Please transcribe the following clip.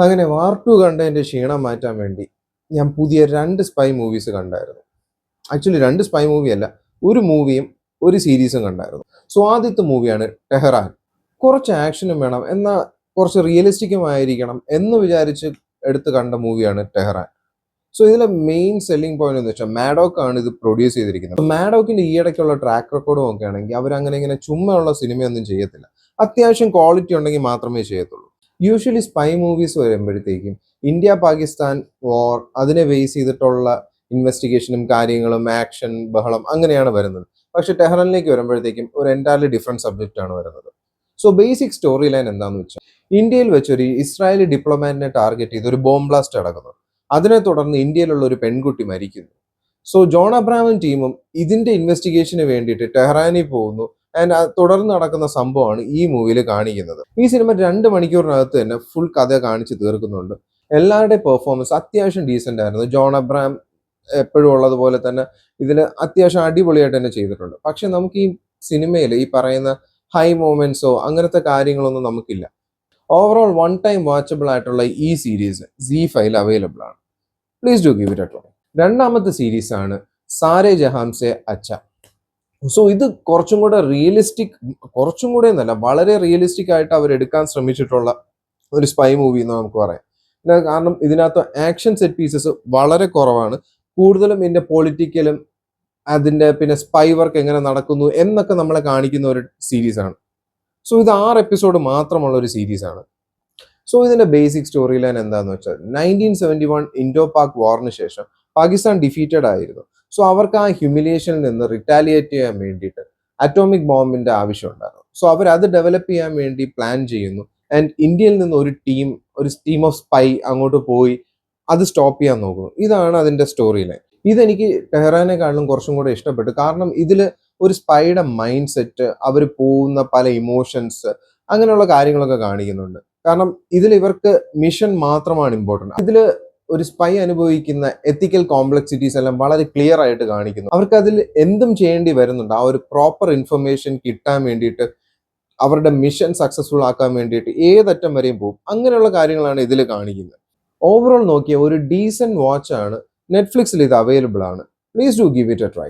അങ്ങനെ വാർ ടു കണ്ടതിൻ്റെ ക്ഷീണം മാറ്റാൻ വേണ്ടി ഞാൻ പുതിയ 2 സ്പൈ മൂവീസ് കണ്ടായിരുന്നു. ആക്ച്വലി 2 സ്പൈ മൂവി അല്ല, ഒരു മൂവിയും ഒരു സീരീസും കണ്ടായിരുന്നു. സോ ആദ്യത്തെ മൂവിയാണ് ടെഹ്റാൻ. കുറച്ച് ആക്ഷനും വേണം, എന്നാൽ കുറച്ച് റിയലിസ്റ്റിക്കുമായിരിക്കണം എന്ന് വിചാരിച്ച് എടുത്ത് കണ്ട മൂവിയാണ് ടെഹ്റാൻ. സോ ഇതിലെ മെയിൻ സെല്ലിംഗ് പോയിന്റ് എന്ന് വെച്ചാൽ മാഡോക്ക് ആണ് ഇത് പ്രൊഡ്യൂസ് ചെയ്തിരിക്കുന്നത്. മാഡോക്കിന്റെ ഈയിടയ്ക്കുള്ള ട്രാക്ക് റെക്കോർഡും ഒക്കെ ആണെങ്കിൽ അവർ അങ്ങനെ ഇങ്ങനെ ചുമ്മാ ഉള്ള സിനിമയൊന്നും ചെയ്യത്തില്ല. അത്യാവശ്യം ക്വാളിറ്റി ഉണ്ടെങ്കിൽ മാത്രമേ ചെയ്യത്തുള്ളൂ. യൂഷ്വലി സ്പൈ മൂവീസ് വരുമ്പോഴത്തേക്കും ഇന്ത്യ പാകിസ്ഥാൻ വാർ അതിനെ ബേസ് ചെയ്തിട്ടുള്ള ഇൻവെസ്റ്റിഗേഷനും കാര്യങ്ങളും ആക്ഷൻ ബഹളം അങ്ങനെയാണ് വരുന്നത്. പക്ഷെ ടെഹ്റാനിലേക്ക് വരുമ്പോഴത്തേക്കും ഒരു എൻറ്റയർലി ഡിഫറെന്റ് സബ്ജക്റ്റ് ആണ് വരുന്നത്. സോ ബേസിക് സ്റ്റോറി ലൈൻ എന്താണെന്ന് വെച്ചാൽ, ഇന്ത്യയിൽ വെച്ചൊരു ഇസ്രായേലി ഡിപ്ലോമാറ്റിനെ ടാർഗറ്റ് ചെയ്ത് ഒരു ബോംബ് ബ്ലാസ്റ്റ് നടക്കുന്നു. അതിനെ തുടർന്ന് ഇന്ത്യയിലുള്ള ഒരു പെൺകുട്ടി മരിക്കുന്നു. സോ ജോൺ അബ്രാമും ടീമും ഇതിന്റെ ഇൻവെസ്റ്റിഗേഷന് വേണ്ടിയിട്ട് ടെഹ്റാനിൽ പോകുന്നു. ആൻഡ് തുടർന്ന് നടക്കുന്ന സംഭവമാണ് ഈ മൂവിയിൽ കാണിക്കുന്നത്. ഈ സിനിമ 2 മണിക്കൂറിനകത്ത് തന്നെ ഫുൾ കഥ കാണിച്ച് തീർക്കുന്നുണ്ട്. എല്ലാവരുടെയും പെർഫോമൻസ് അത്യാവശ്യം ഡീസെന്റ് ആയിരുന്നു. ജോൺ അബ്രാം എപ്പോഴും ഉള്ളതുപോലെ തന്നെ ഇതിൽ അത്യാവശ്യം അടിപൊളിയായിട്ട് തന്നെ ചെയ്തിട്ടുണ്ട്. പക്ഷെ നമുക്ക് ഈ സിനിമയിൽ ഈ പറയുന്ന ഹൈ മൊമെന്റ്സോ അങ്ങനത്തെ കാര്യങ്ങളൊന്നും നമുക്കില്ല. ഓവറോൾ 1 ടൈം വാച്ചബിൾ ആയിട്ടുള്ള ഈ സീരീസ് ZEE5 അവൈലബിൾ ആണ്. Please do give it A try. രണ്ടാമത്തെ സീരീസ് ആണ് സാരേ ജഹാം സെ അച്ച. സോ ഇത് കുറച്ചും കൂടെ റിയലിസ്റ്റിക്, കുറച്ചും കൂടെ എന്നല്ല, വളരെ റിയലിസ്റ്റിക് ആയിട്ട് അവർ എടുക്കാൻ ശ്രമിച്ചിട്ടുള്ള ഒരു സ്പൈ മൂവി എന്ന് നമുക്ക് പറയാം. കാരണം ഇതിനകത്ത് ആക്ഷൻ സെറ്റ് പീസസ് വളരെ കുറവാണ്. കൂടുതലും ഇതിന്റെ പൊളിറ്റിക്കലും അതിന്റെ പിന്നെ സ്പൈ വർക്ക് എങ്ങനെ നടക്കുന്നു എന്നൊക്കെ നമ്മളെ കാണിക്കുന്ന ഒരു സീരീസ് ആണ്. സോ ഇത് 6 എപ്പിസോഡ് മാത്രമുള്ള ഒരു സീരീസ് ആണ്. സോ ഇതിന്റെ ബേസിക് സ്റ്റോറി ലൈൻ എന്താന്ന് വെച്ചാൽ, 1971 ഇൻഡോ പാക് വാറിന് ശേഷം പാകിസ്ഥാൻ ഡിഫീറ്റഡ് ആയിരുന്നു. സോ അവർക്ക് ആ ഹ്യൂമിലിയേഷനിൽ നിന്ന് റിറ്റാലിയേറ്റ് ചെയ്യാൻ വേണ്ടിയിട്ട് അറ്റോമിക് ബോംബിന്റെ ആവശ്യം ഉണ്ടായിരുന്നു. സോ അവർ അത് ഡെവലപ്പ് ചെയ്യാൻ വേണ്ടി പ്ലാൻ ചെയ്യുന്നു. ആൻഡ് ഇന്ത്യയിൽ നിന്ന് ഒരു ടീം ഓഫ് സ്പൈ അങ്ങോട്ട് പോയി അത് സ്റ്റോപ്പ് ചെയ്യാൻ നോക്കുന്നു. ഇതാണ് അതിന്റെ സ്റ്റോറി ലൈൻ. ഇതെനിക്ക് ടെഹ്റാനെക്കാളും കുറച്ചും കൂടെ ഇഷ്ടപ്പെട്ടു. കാരണം ഇതിൽ ഒരു സ്പൈയുടെ മൈൻഡ് സെറ്റ്, അവർ പോകുന്ന പല ഇമോഷൻസ്, അങ്ങനെയുള്ള കാര്യങ്ങളൊക്കെ കാണിക്കുന്നുണ്ട്. കാരണം ഇതിൽ ഇവർക്ക് മിഷൻ മാത്രമാണ് ഇമ്പോർട്ടൻറ്റ്. ഇതിൽ ഒരു സ്പൈ അനുഭവിക്കുന്ന എത്തിക്കൽ കോംപ്ലക്സിറ്റീസ് എല്ലാം വളരെ ക്ലിയർ ആയിട്ട് കാണിക്കുന്നു. അവർക്ക് അതിൽ എന്തും ചെയ്യേണ്ടി വരുന്നുണ്ട്. ആ ഒരു പ്രോപ്പർ ഇൻഫർമേഷൻ കിട്ടാൻ വേണ്ടിയിട്ട്, അവരുടെ മിഷൻ സക്സസ്ഫുൾ ആക്കാൻ വേണ്ടിയിട്ട് ഏതറ്റം വരെയും പോകും. അങ്ങനെയുള്ള കാര്യങ്ങളാണ് ഇതിൽ കാണിക്കുന്നത്. ഓവറോൾ നോക്കിയ ഒരു ഡീസെന്റ് വാച്ച് ആണ്. നെറ്റ്ഫ്ലിക്സിൽ ഇത് അവൈലബിൾ ആണ്. Please do give it A try.